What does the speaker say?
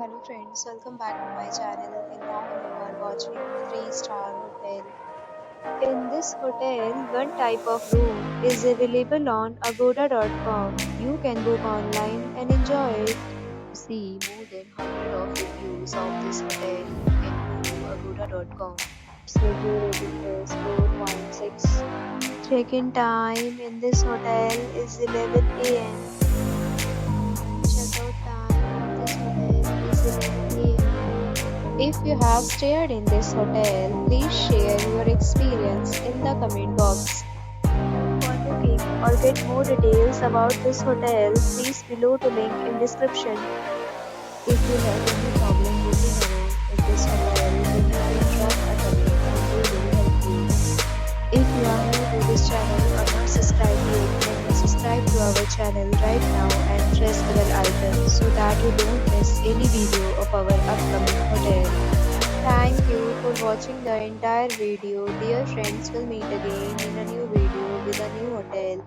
Hello friends, welcome back to my channel and now you are watching 3-star hotel. In this hotel, one type of room is available on agoda.com. You can book online and enjoy it. To see more than 100 of reviews of this hotel, you can go to agoda.com. Its review rating is 4.6. Check-in time in this hotel is 11 a.m. Check-out time of this hotel is 11 a.m. If you have stayed in this hotel, please share your experience in the comment box. For booking or get more details about this hotel, please below the link in description. If you have any problem booking a room in this hotel, then you can drop a comment and we will help you. If you are new to this channel or not subscribed yet, then you subscribe to our channel right now and press the bell icon so that you don't miss any video of our upcoming hotel. Thank you for watching the entire video. Dear friends, will meet again in a new video with a new hotel.